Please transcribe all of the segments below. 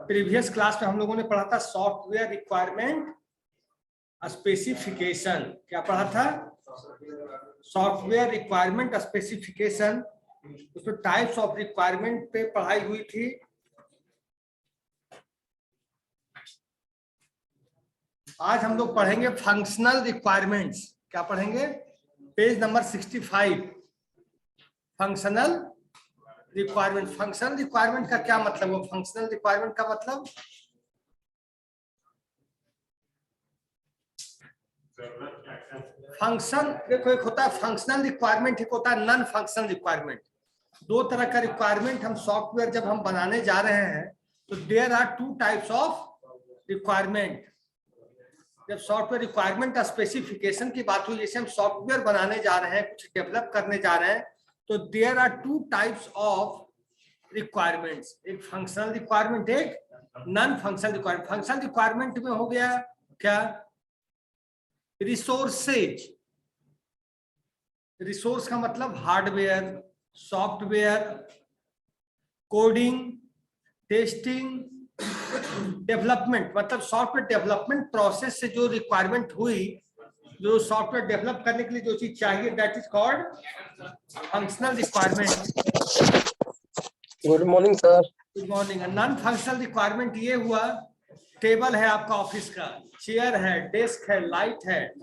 Previous class में हम लोगों ने पढ़ा था सॉफ्टवेयर रिक्वायरमेंट स्पेसिफिकेशन। क्या पढ़ा था? Software requirement specification. उसमें टाइप्स ऑफ रिक्वायरमेंट पे पढ़ाई हुई थी। आज हम लोग पढ़ेंगे फंक्शनल रिक्वायरमेंट्स। क्या पढ़ेंगे? Page number 65। Functional requirement. Functional requirement का क्या मतलब है? फंक्शनल रिक्वायरमेंट का मतलब फंक्शन, देखो एक होता है फंक्शनल रिक्वायरमेंट, एक होता है नॉन फंक्शनल रिक्वायरमेंट। दो तरह का रिक्वायरमेंट हम सॉफ्टवेयर जब हम बनाने जा रहे हैं तो there are two types of requirement. जब सॉफ्टवेयर रिक्वायरमेंट स्पेसिफिकेशन की बात हुई, जैसे हम सॉफ्टवेयर बनाने जा रहे हैं, कुछ डेवलप करने जा रहे हैं, तो there are two types of requirements. एक फंक्शनल रिक्वायरमेंट, एक non functional requirement. Functional requirement में हो गया क्या? रिसोर्सेज। रिसोर्स का मतलब hardware, software, coding, testing, development. मतलब सॉफ्टवेयर डेवलपमेंट प्रोसेस से जो रिक्वायरमेंट हुई, जो सॉफ्टवेयर डेवलप करने के लिए जो चीज चाहिए, that is called functional requirement. Good morning sir. Good morning. Non functional requirement ये हुआ, टेबल है आपका ऑफिस का, चेयर है, डेस्क है, लाइट है।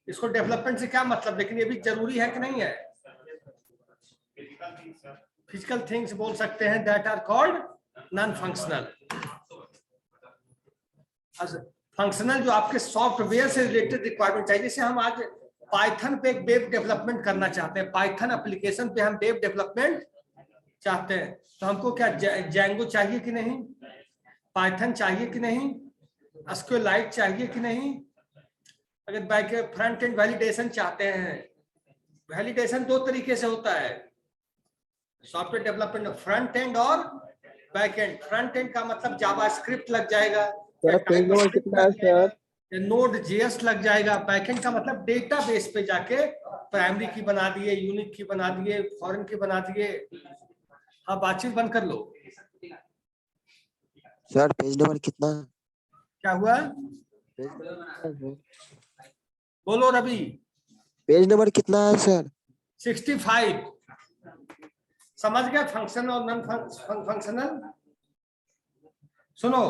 इसको डेवलपमेंट से क्या मतलब? लेकिन ये भी जरूरी है कि नहीं है? फिजिकल थिंग्स बोल सकते हैं, that are called non functional. Functional जो आपके सॉफ्टवेयर से रिलेटेड रिक्वायरमेंट चाहिए। जैसे हम आज पाइथन पे एक वेब डेवलपमेंट करना चाहते हैं, पाइथन एप्लीकेशन पे हम वेब डेवलपमेंट चाहते हैं, तो हमको क्या जैंगो चाहिए कि नहीं? पाइथन चाहिए कि नहीं? एसक्यूएलाइट चाहिए कि नहीं? अगर बैक फ्रंट एंड वैलिडेशन चाहते हैं, वैलिडेशन दो तरीके से होता है सॉफ्टवेयर डेवलपमेंट, फ्रंट एंड और बैक एंड। फ्रंट एंड का मतलब जावास्क्रिप्ट लग जाएगा, नोड जेएस लग जाएगा। बैकएंड का मतलब डेटाबेस पे जाके प्राइमरी की बना दिए, यूनिक की बना दिए, फॉरेन की बना दिए। हाँ, बातचीत बंद कर लो। सर पेज नंबर कितना? क्या हुआ? बोलो रवि। पेज नंबर कितना है सर? 65। समझ गया फंक्शन और नॉन फंक्शनल? सुनो,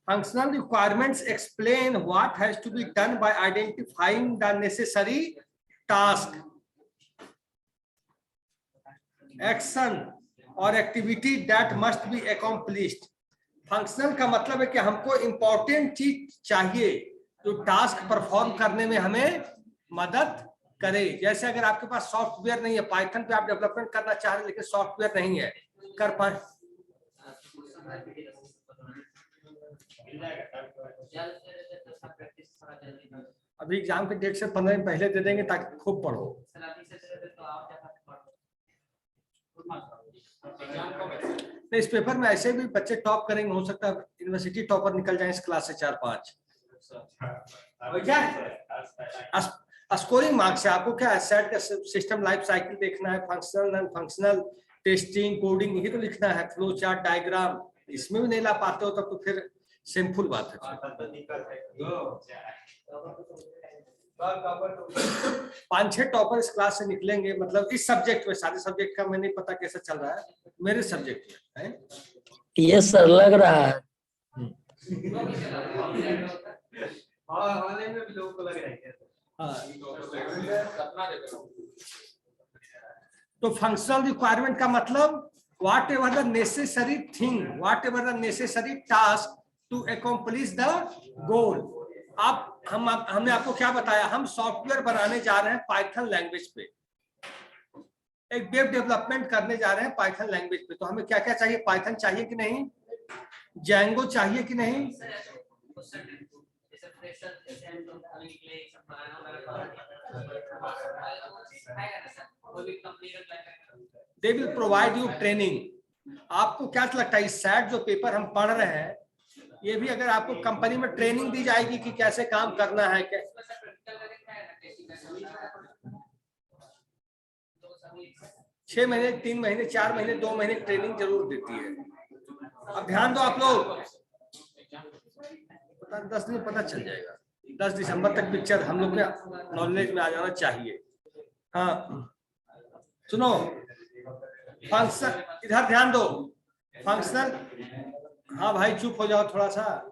functional requirements explain what has to be done by identifying the necessary task, action or activity that must be accomplished. Functional का मतलब है कि हमको इंपॉर्टेंट चीज चाहिए जो टास्क परफॉर्म करने में हमें मदद करे। जैसे अगर आपके पास सॉफ्टवेयर नहीं है, पाइथन पे आप डेवलपमेंट करना चाह रहे हैं लेकिन सॉफ्टवेयर नहीं है, कर पाए? अभी एग्जाम के डेट से 15 दिन पहले दे देंगे ताकि खूब पढ़ो। इस पेपर में ऐसे भी बच्चे टॉप करेंगे, हो सकता है यूनिवर्सिटी टॉपर निकल जाए इस क्लास से 4-5। स्कोरिंग मार्क्स है। आपको क्या है? सेट का सिस्टम लाइफ साइकिल देखना है, functional non functional, testing, coding, यही तो लिखना है। फ्लो चार्ट, डायग्राम, इसमें भी नहीं ला पाते हो तब तो फिर सिंपल बात है। 5-6 टॉपर इस क्लास से निकलेंगे, मतलब इस सब्जेक्ट में। सारे सब्जेक्ट का मैं नहीं पता कैसा चल रहा है, मेरे सब्जेक्ट में है। ये सर लग रहा है। तो फंक्शनल रिक्वायरमेंट का मतलब whatever the necessary thing, whatever the necessary task to accomplish the goal. आप हमने आपको क्या बताया? हम सॉफ्टवेयर बनाने जा रहे हैं पाइथन लैंग्वेज पे, एक वेब डेवलपमेंट करने जा रहे हैं पाइथन लैंग्वेज पे। तो हमें क्या क्या चाहिए? पाइथन चाहिए कि नहीं? जैंगो चाहिए कि नहीं? They will provide you training. आपको क्या लगता है इस सैट जो पेपर हम पढ़ रहे हैं, ये भी अगर आपको कंपनी में ट्रेनिंग दी जाएगी कि कैसे काम करना है? क्या 6 महीने, 3 महीने, 4 महीने, 2 महीने ट्रेनिंग जरूर देती है। अब ध्यान दो आप लोग, 10 दिन पता चल जाएगा। 10 दिसंबर तक पिक्चर हम लोग के नॉलेज में आ जाना चाहिए। हाँ सुनो, फंक्शन, इधर ध्यान दो, फंक्शनल, हाँ भाई चुप हो जाओ थोड़ा सा।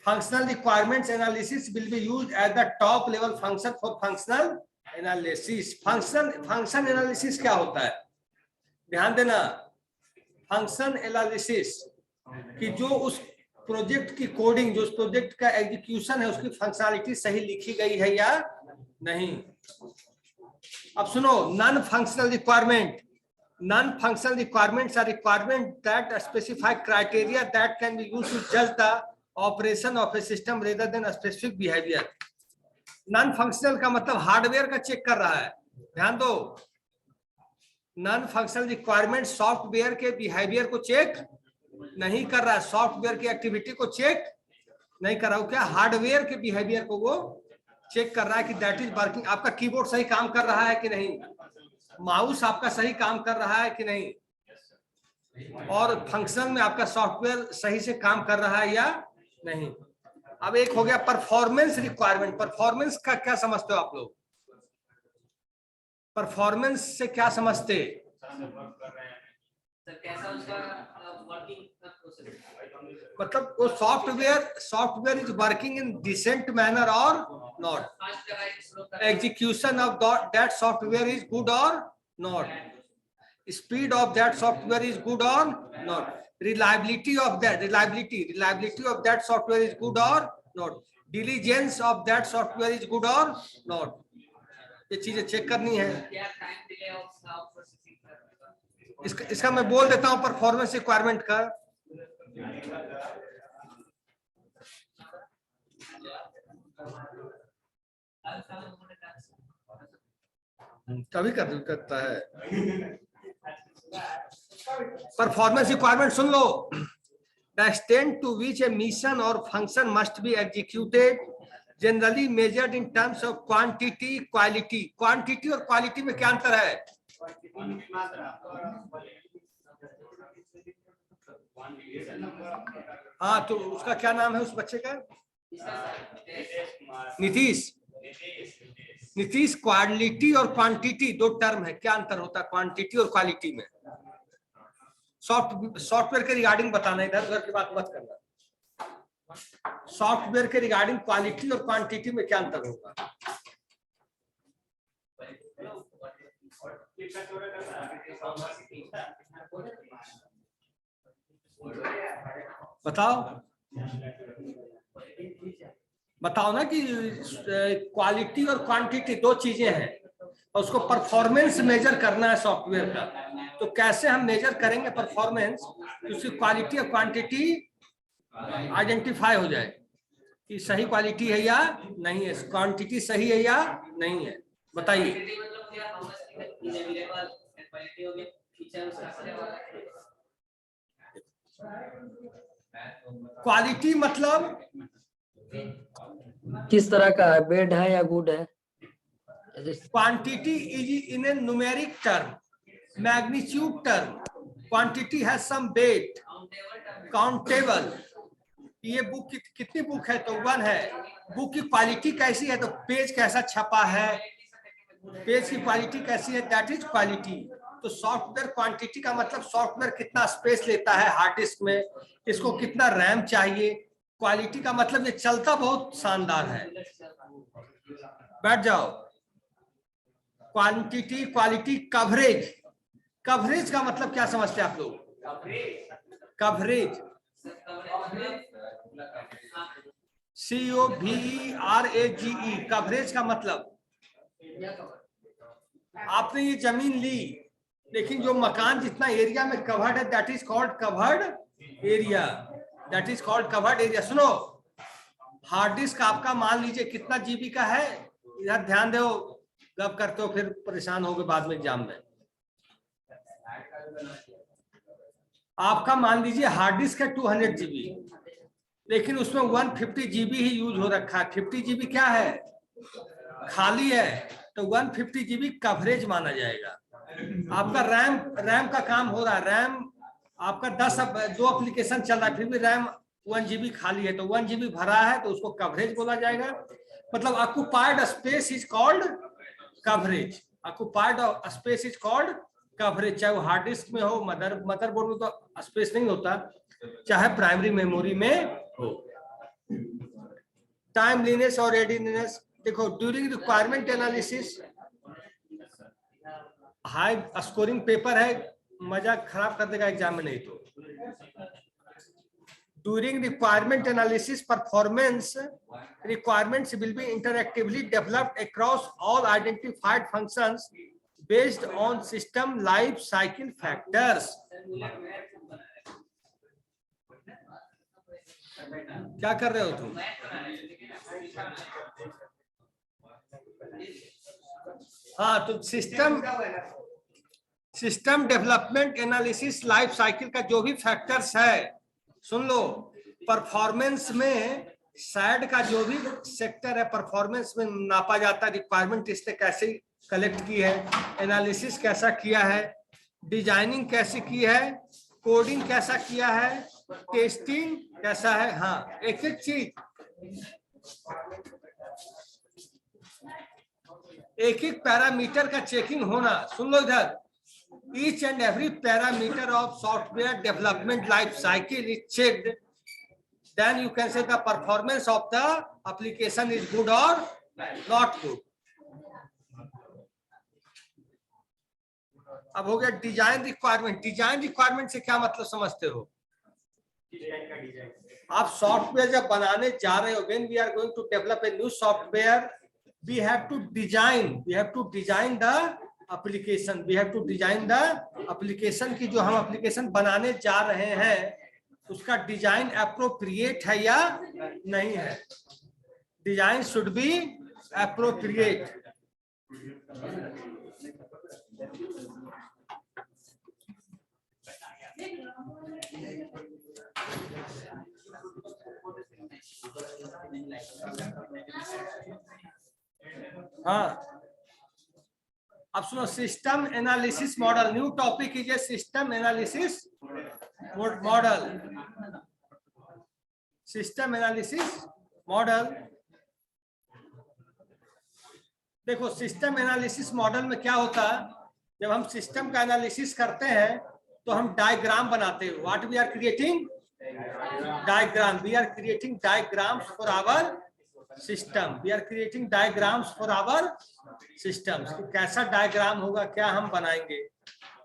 Functional requirements analysis will be used at the top level function for functional analysis. Function analysis क्या होता है, ध्यान देना। फंक्शन एनालिसिस कि जो उस प्रोजेक्ट की कोडिंग, जो उस प्रोजेक्ट का एग्जीक्यूशन है, उसकी फंक्शनलिटी सही लिखी गई है या नहीं। अब सुनो, non functional requirement, non-functional requirements are requirements that specify criteria that can be used to judge the operation of a system rather than a specific behavior. non-functional का मतलब हार्डवेयर का चेक कर रहा है, ध्यान दो। non-functional requirement सॉफ्टवेयर के behaviour को चेक नहीं कर रहा है, सॉफ्टवेयर की एक्टिविटी को चेक नहीं कर रहा है, क्या हार्डवेयर के बिहेवियर को वो चेक कर रहा है कि दैट इज वर्किंग। आपका कीबोर्ड सही काम कर रहा है कि नहीं, माउस आपका सही काम कर रहा है कि नहीं, और फंक्शन में आपका सॉफ्टवेयर सही से काम कर रहा है या नहीं। अब एक हो गया परफॉर्मेंस रिक्वायरमेंट। परफॉर्मेंस का क्या समझते हो आप लोग, परफॉर्मेंस से क्या समझते, मतलब वो software is working in decent manner और not, execution of that software is good or not, speed of that software is good or not, reliability of that software is good or not, diligence of that software is good or not। ये चीजें check करनी है। इसका मैं बोल देता हूं performance requirement का। कभी करता है performance requirement, soon low. The extent to which a mission or function must be executed generally measured in terms of quantity, quality। Quantity और क्वालिटी में क्या अंतर है, हाँ तो उसका क्या नाम है उस बच्चे का, नीतीश। क्वालिटी और क्वांटिटी दो टर्म है, क्या अंतर होता है क्वांटिटी और क्वालिटी में। सॉफ्टवेयर के रिगार्डिंग बताना, इधर उधर की बात मत करना। सॉफ्टवेयर के रिगार्डिंग क्वालिटी और क्वांटिटी में क्या अंतर होगा, बताओ ना कि क्वालिटी और क्वांटिटी दो चीजें हैं, और उसको परफॉर्मेंस मेजर करना है सॉफ्टवेयर का। तो कैसे हम मेजर करेंगे परफॉर्मेंस, उसकी क्वालिटी और क्वांटिटी आइडेंटिफाई हो जाए कि सही क्वालिटी है या नहीं है, क्वांटिटी सही है या नहीं है, बताइए। क्वालिटी मतलब किस तरह का है, बेड है या गुड है। Quantity is in a numeric term, magnitude term. Quantity has some weight, countable. ये बुक कितनी बुक है, तो 1 है। बुक की क्वालिटी कैसी है, तो पेज कैसा छपा है, पेज की क्वालिटी कैसी है, दैट इज क्वालिटी। तो सॉफ्टवेयर क्वांटिटी का मतलब सॉफ्टवेयर कितना स्पेस लेता है हार्ड डिस्क में, इसको कितना रैम चाहिए। क्वालिटी का मतलब ये चलता बहुत शानदार है। बैठ जाओ। Quantity, quality, coverage. कवरेज का मतलब क्या समझते हैं आप लोग, कवरेज COVERAGE, कवरेज का मतलब आपने ये जमीन ली, लेकिन जो मकान जितना एरिया में कवर्ड है that is called covered area, that is called covered area. सुनो, हार्ड डिस्क आपका मान लीजिए कितना जीबी का है, इधर ध्यान दो, गप करते हो फिर परेशान होगे बाद में एग्जाम में। आपका मान लीजिए हार्ड डिस्क है 200 GB, लेकिन उसमें 150 GB ही यूज हो रखा है। 50 GB क्या है, खाली है। तो 150 GB कवरेज माना जाएगा। आपका रैम का काम हो रहा है, रैम आपका 2 एप्लीकेशन चल रहा है, फिर भी रैम 1 GB खाली है, तो 1 GB भरा है तो उसको कवरेज बोला जाएगा। मतलब occupied space is called coverage, occupied space is called coverage. चाहे वो हार्ड डिस्क में हो, मदरबोर्ड में तो स्पेस नहीं होता, चाहे प्राइमरी मेमोरी में हो। टाइमलीनेस और रेडीनेस, देखो during requirement analysis, high scoring paper है, मजा खराब कर देगा एग्जाम में नहीं तो। During requirement analysis, performance requirements will be interactively developed across all identified functions based on system life cycle factors. क्या कर रहे हो तुम? हाँ, तो system development analysis life cycle का जो भी फैक्टर्स है, सुन लो। परफॉर्मेंस में सैड का जो भी सेक्टर है, परफॉर्मेंस में नापा जाता है। रिक्वायरमेंट इसने कैसे कलेक्ट की है, एनालिसिस कैसा किया है, डिजाइनिंग कैसे की है, कोडिंग कैसा किया है, टेस्टिंग कैसा है। हाँ, एक एक चीज, एक एक पैरामीटर का चेकिंग होना। सुन लो इधर, each and every parameter of software development life cycle is checked, then you can say the performance of the application is good or not good. अब हो गया डिजाइन रिक्वायरमेंट। डिजाइन रिक्वायरमेंट से क्या मतलब समझते हो? आप सॉफ्टवेयर जब बनाने जा रहे हो, when we are going to develop a new software, we have to design the application, we have to design the application की जो हम एप्लीकेशन बनाने जा रहे हैं उसका डिजाइन एप्रोप्रिएट है या नहीं है। Design should be appropriate. हाँ, अब सुनो, system analysis model, new topic is a system analysis model. System analysis model, देखो सिस्टम एनालिसिस मॉडल में क्या होता है, जब हम सिस्टम का एनालिसिस करते हैं तो हम डायग्राम बनाते हैं। What we are creating? Diagram. We are creating diagrams for our system, we are creating diagrams for our systems. कैसा डायग्राम होगा, क्या हम बनाएंगे।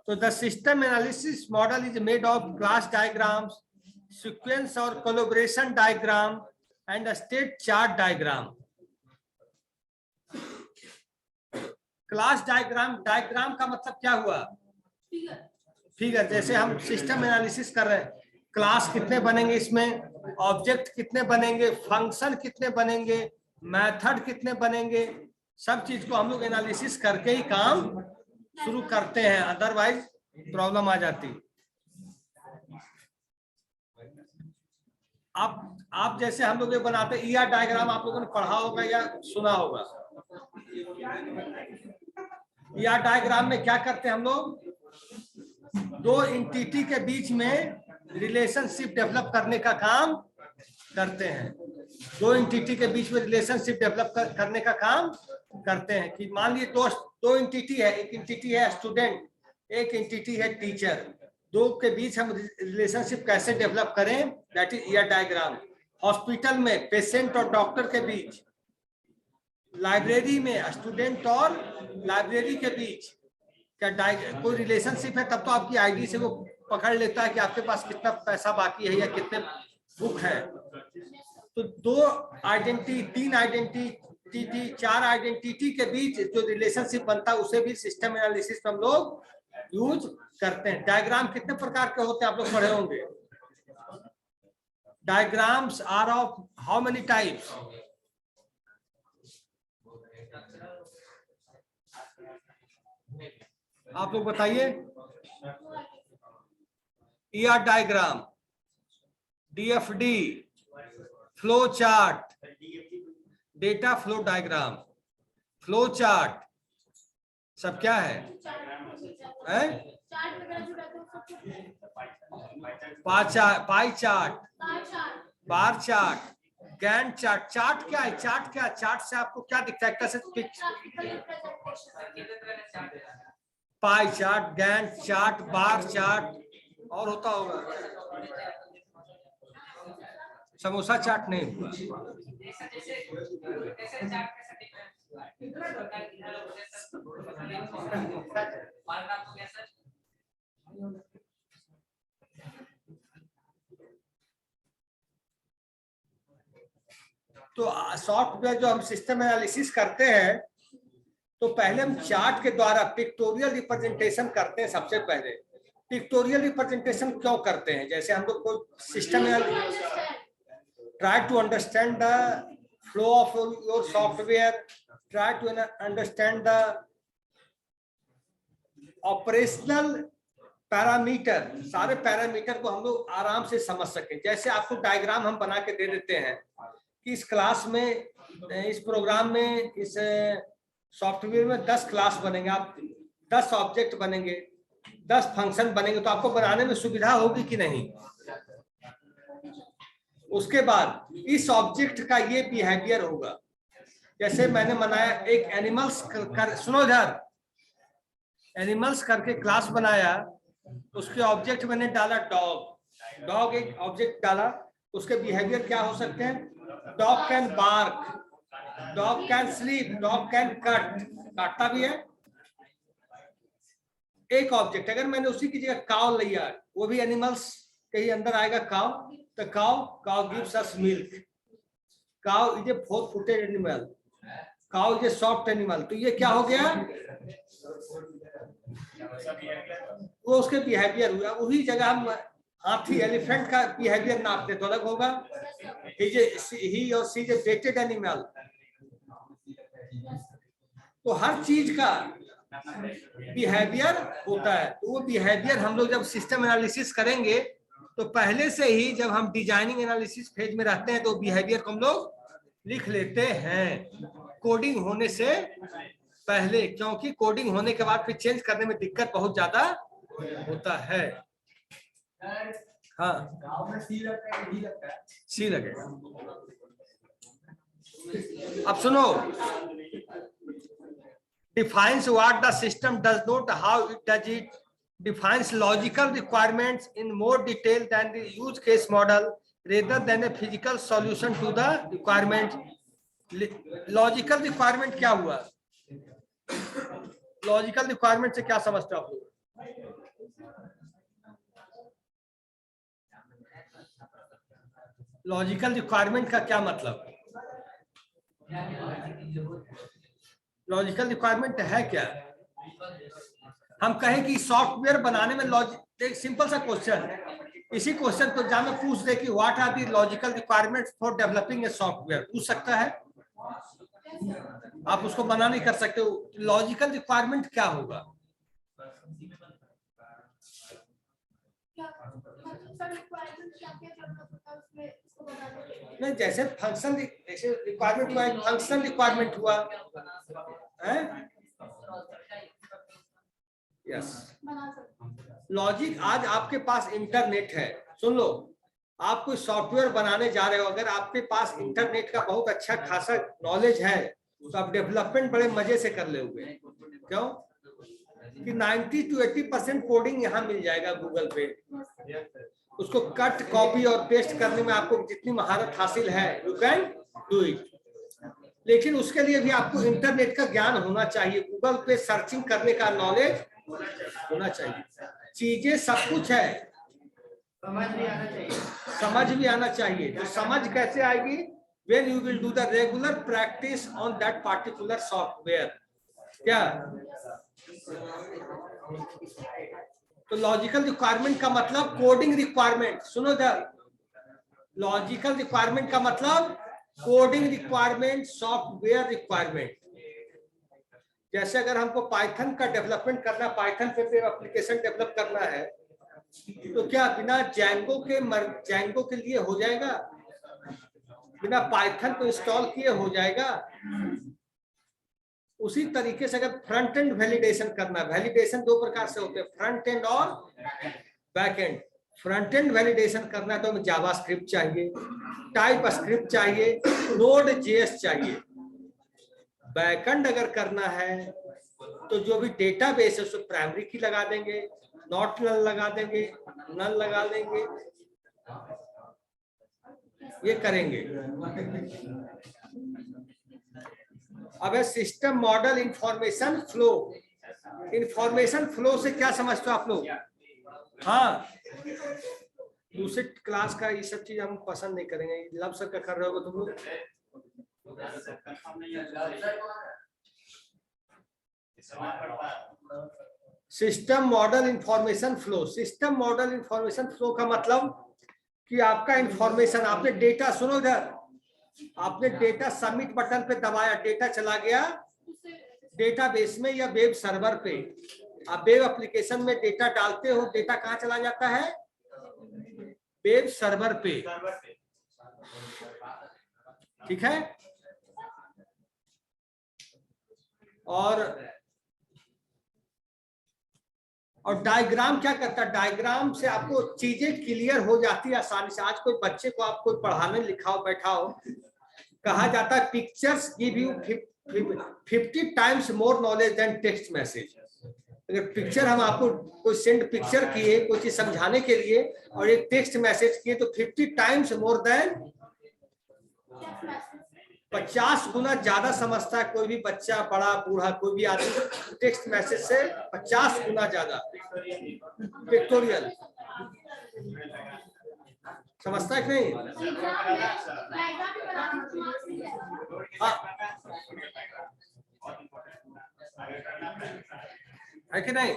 तो the system analysis model is made of class diagrams, sequence और collaboration diagram and state chart diagram. Class diagram, diagram का मतलब क्या हुआ? फिगर। जैसे हम सिस्टम एनालिसिस कर रहे हैं, क्लास कितने बनेंगे इसमें, ऑब्जेक्ट कितने बनेंगे, फंक्शन कितने बनेंगे, मेथड कितने बनेंगे, सब चीज को हम लोग एनालिसिस करके ही काम शुरू करते हैं, अदरवाइज प्रॉब्लम आ जाती। आप जैसे हम लोग ये बनाते हैं ईआर डायग्राम, आप लोगों ने पढ़ा होगा या सुना होगा। ईआर डायग्राम में क्या करते हैं हम लोग, दो एंटिटी के बीच में रिलेशनशिप डेवलप करने का काम करते हैं। दो एंटिटी के बीच में रिलेशनशिप डेवलप करने का काम करते हैं। कि मान लीजिए दो एंटिटी है, एक एंटिटी है स्टूडेंट, एक एंटिटी है टीचर। दो के बीच हम रिलेशनशिप कैसे डेवलप करें, that is ER diagram. Hospital में पेशेंट और डॉक्टर के बीच, लाइब्रेरी में स्टूडेंट और लाइब्रेरी के बीच क्या कोई रिलेशनशिप है, तब तो आपकी आईडी से वो पकड़ लेता है कि आपके पास कितना पैसा बाकी है या कितने बुक है। तो दो आइडेंटिटी, तीन आइडेंटिटी, चार आइडेंटिटी के बीच जो रिलेशनशिप बनता है उसे भी सिस्टम एनालिसिस में हम लोग यूज करते हैं। डायग्राम कितने प्रकार के होते हैं आप लोग पढ़े होंगे। Diagrams are of how many types? आप लोग बताइए। ER diagram, DFD, flow chart, data flow diagram, flow chart, सब क्या है? Pie chart, bar chart, Gantt chart. Chart क्या है? चार्ट क्या है? चार्ट से आपको क्या दिखता है? कैसे? Pie chart, Gantt chart, bar chart और होता होगा। समोसा चाट नहीं हुआ। तो सॉफ्टवेयर जो हम सिस्टम एनालिसिस करते हैं तो पहले हम चार्ट के द्वारा पिक्टोरियल रिप्रेजेंटेशन करते हैं। सबसे पहले पिक्टोरियल रिप्रेजेंटेशन क्यों करते हैं? जैसे हम लोग कोई system try to understand the flow of your software, try to understand the operational parameter, सारे पैरामीटर को हम लोग आराम से समझ सकें। जैसे आपको डायग्राम हम बना के दे देते हैं कि इस क्लास में, इस प्रोग्राम में, इस सॉफ्टवेयर में 10 क्लास बनेंगे, आप 10 ऑब्जेक्ट बनेंगे, 10 फंक्शन बनेंगे, तो आपको बनाने में सुविधा होगी कि नहीं? उसके बाद इस ऑब्जेक्ट का ये बिहेवियर होगा। जैसे मैंने बनाया एक एनिमल्स सुनो इधर, एनिमल्स करके क्लास बनाया, उसके ऑब्जेक्ट मैंने डाला डॉग। डॉग एक ऑब्जेक्ट डाला, उसके बिहेवियर क्या हो सकते हैं? Dog can bark, dog can sleep, dog can cut, काटता भी है एक ऑब्जेक्ट। अगर मैंने उसी की जगह काव लिया, वो भी एनिमल्स के ही अंदर आएगा काव, तो काव गिव्स अस मिल्क। काव इज ए 4-footed एनिमल, काव इज ए सॉफ्ट एनिमल। तो ये क्या हो गया? वो उसके बिहेवियर हुआ। वही जगह हम हाथी, एलिफेंट का बिहेवियर नापते तो अलग होगा। ही और सी इज ए वेटेड एनिमल। तो हर चीज का बिहेवियर होता है। तो वो बिहेवियर हम लोग जब सिस्टम एनालिसिस करेंगे तो पहले से ही जब हम डिजाइनिंग एनालिसिस फेज में रहते हैं तो बिहेवियर को हम लोग लिख लेते हैं कोडिंग होने से पहले, क्योंकि कोडिंग होने के बाद फिर चेंज करने में दिक्कत बहुत ज्यादा होता है। हाँ, सी लगेगा। अब सुनो, defines what the system does not, how it does it, defines logical requirements in more detail than the use case model rather than a physical solution to the requirement. Logical requirement क्या हुआ? Logical requirement से क्या समझते हो आप लोग? Logical requirement का क्या मतलब? लॉजिकल रिक्वायरमेंट है क्या? हम कहें कि सॉफ्टवेयर बनाने में लॉजिक, एक सिंपल सा क्वेश्चन, इसी क्वेश्चन को एग्जाम में पूछ दे कि what are the logical requirements for developing a software, पूछ सकता है। आप उसको मना नहीं कर सकते हो। लॉजिकल रिक्वायरमेंट क्या होगा? नहीं, जैसे फंक्शन, जैसे रिक्वायरमेंट हुआ, फंक्शन रिक्वायरमेंट हुआ है। Yes, logic. आज आपके पास इंटरनेट है, सुन लो, आप कोई सॉफ्टवेयर बनाने जा रहे हो, अगर आपके पास इंटरनेट का बहुत अच्छा खासा नॉलेज है तो आप डेवलपमेंट बड़े मजे से कर लोगे। क्यों? कि 90 to 80% कोडिंग यहाँ मिल जाएगा गूगल पे। उसको कट, कॉपी और पेस्ट करने में आपको जितनी महारत हासिल है, यू कैन डू इट। लेकिन उसके लिए भी आपको इंटरनेट का ज्ञान होना चाहिए, गूगल पे सर्चिंग करने का नॉलेज होना चाहिए। चीजें सब कुछ है, समझ भी आना चाहिए। तो समझ कैसे आएगी? when you will do the regular practice on that particular software। क्या? तो लॉजिकल रिक्वायरमेंट का मतलब कोडिंग रिक्वायरमेंट। सुनो इधर, लॉजिकल रिक्वायरमेंट का मतलब कोडिंग रिक्वायरमेंट, सॉफ्टवेयर रिक्वायरमेंट। जैसे अगर हमको पाइथन का डेवलपमेंट करना, पाइथन पे एप्लीकेशन डेवलप करना है, तो क्या बिना जैंगो के लिए हो जाएगा? बिना पाइथन को इंस्टॉल किए हो जाएगा? उसी तरीके से अगर फ्रंट एंड वैलिडेशन करना, वैलिडेशन दो प्रकार से होते हैं, फ्रंट एंड और back and. Front end validation करना है तो हमें जावास्क्रिप्ट चाहिए, टाइप स्क्रिप्ट चाहिए, नोड जेएस चाहिए। बैकएंड अगर करना है तो जो भी डेटाबेस है उसमें प्राइमरी की लगा देंगे, नॉट नल लगा देंगे, नल लगा देंगे, ये करेंगे। अब है system model information flow. Information flow से क्या समझते हो आप लोग? हाँ, दूसरे क्लास का ये सब चीज हम पसंद नहीं करेंगे, लब सर का कर रहे हो तुम लोग। System model information flow. System model information flow का मतलब कि आपका इंफॉर्मेशन, आपने डेटा, सुनो इधर, आपने डेटा सबमिट बटन पे दबाया, डेटा चला गया डेटाबेस में या वेब सर्वर पे। आप वेब एप्लीकेशन में डेटा डालते हो, डेटा कहाँ चला जाता है? वेब सर्वर पे, ठीक है। और डायग्राम क्या करता है? डायग्राम से आपको चीजें क्लियर हो जाती है आसानी से। आज कोई बच्चे को आप कोई पढ़ाने लिखाओ बैठाओ, कहा जाता है pictures give you 50 times more knowledge than text message. अगर पिक्चर हम आपको कोई सेंड पिक्चर किए कोई चीज समझाने के लिए और एक टेक्स्ट मैसेज किए तो 50 टाइम्स मोर देन, 50 गुना ज्यादा समझता है कोई भी बच्चा, बड़ा बूढ़ा, कोई भी आदमी टेक्स्ट मैसेज से 50 गुना ज्यादा पिक्टोरियल समझता है कि नहीं? है कि नहीं?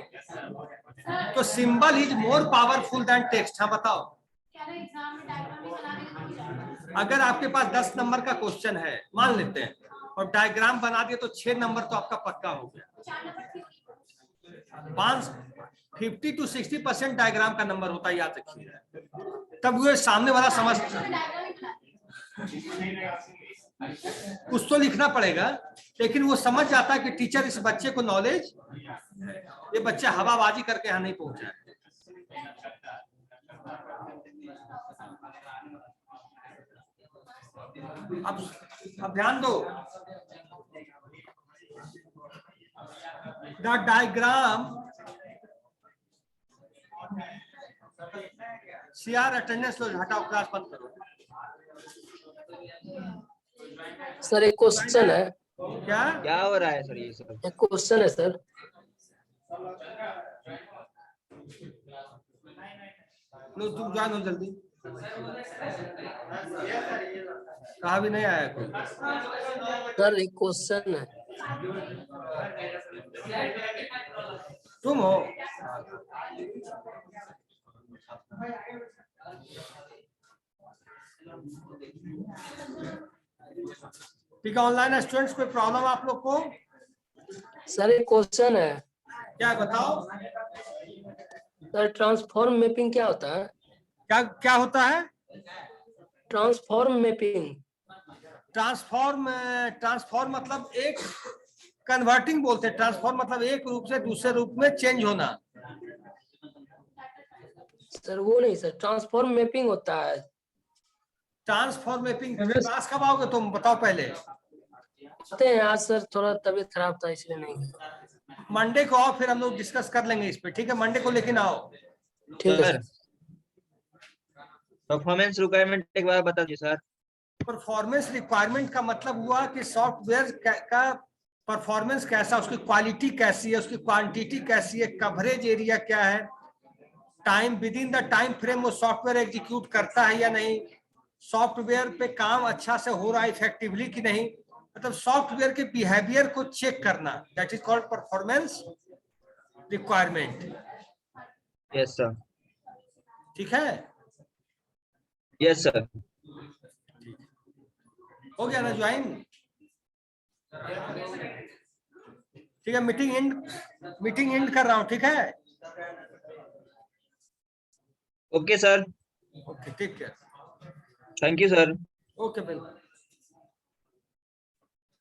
तो symbol is more powerful than text. हाँ बताओ, अगर आपके पास 10 नंबर का क्वेश्चन है मान लेते हैं और डायग्राम बना दिए तो 6 नंबर तो आपका पक्का हो गया। 50 to 60% डायग्राम का नंबर होता है, याद रखिए। तब वो सामने वाला समझता है, कुछ तो लिखना पड़ेगा, लेकिन वो समझ जाता है कि टीचर इस बच्चे को नॉलेज, ये बच्चा हवाबाजी करके यहाँ नहीं पहुंचा है। अब ध्यान दो, द डायग्राम सीआर अटेंडेंस लो, हटाओ, क्लास बंद करो। सर एक क्वेश्चन है। क्या हो रहा है सर? ये सर एक क्वेश्चन है सर। लो तुम ज्वाइन हो जल्दी। कहा भी नहीं आया कोई। सर एक क्वेश्चन है। तुम हो? ठीक है, ऑनलाइन स्टूडेंट्स कोई प्रॉब्लम आप लोग को? सर एक क्वेश्चन है। क्या बताओ? सर ट्रांसफॉर्म मैपिंग क्या होता है? क्या क्या होता है? Transform mapping. ट्रांसफॉर्म मतलब एक कन्वर्टिंग बोलते हैं। ट्रांसफॉर्म मतलब एक रूप से दूसरे रूप में चेंज होना। सर वो नहीं सर, ट्रांसफॉर्म मैपिंग होता है। ट्रांसफॉर्म मैपिंग क्लास कब आओगे तुम बताओ पहले? आते हैं आज सर, थोड़ा तबीयत खराब था इसलिए नहीं। मंडे को आओ, फिर हम लोग डिस्कस कर लेंगे इस पे, ठीक है? मंडे को लेकिन आओ। ठीक है सर। परफॉर्मेंस रिक्वायरमेंट एक बार बता दीजिए सर। परफॉर्मेंस रिक्वायरमेंट का मतलब हुआ कि सॉफ्टवेयर का परफॉर्मेंस कैसा, उसकी क्वालिटी कैसी है, उसकी क्वांटिटी कैसी है, कवरेज एरिया क्या है, time with in the time frame वो सॉफ्टवेयर एग्जीक्यूट करता है या नहीं, सॉफ्टवेयर पे काम अच्छा से हो रहा है इफेक्टिवली कि नहीं, मतलब सॉफ्टवेयर के बिहेवियर को चेक करना, that is called performance requirement. Yes sir. ठीक है? Yes sir. हो गया ना ज्वाइन? ठीक है, मीटिंग एंड कर रहा हूं, ठीक है? Okay sir. ओके, ठीक है, थैंक यू सर। ओके बिल्कुल।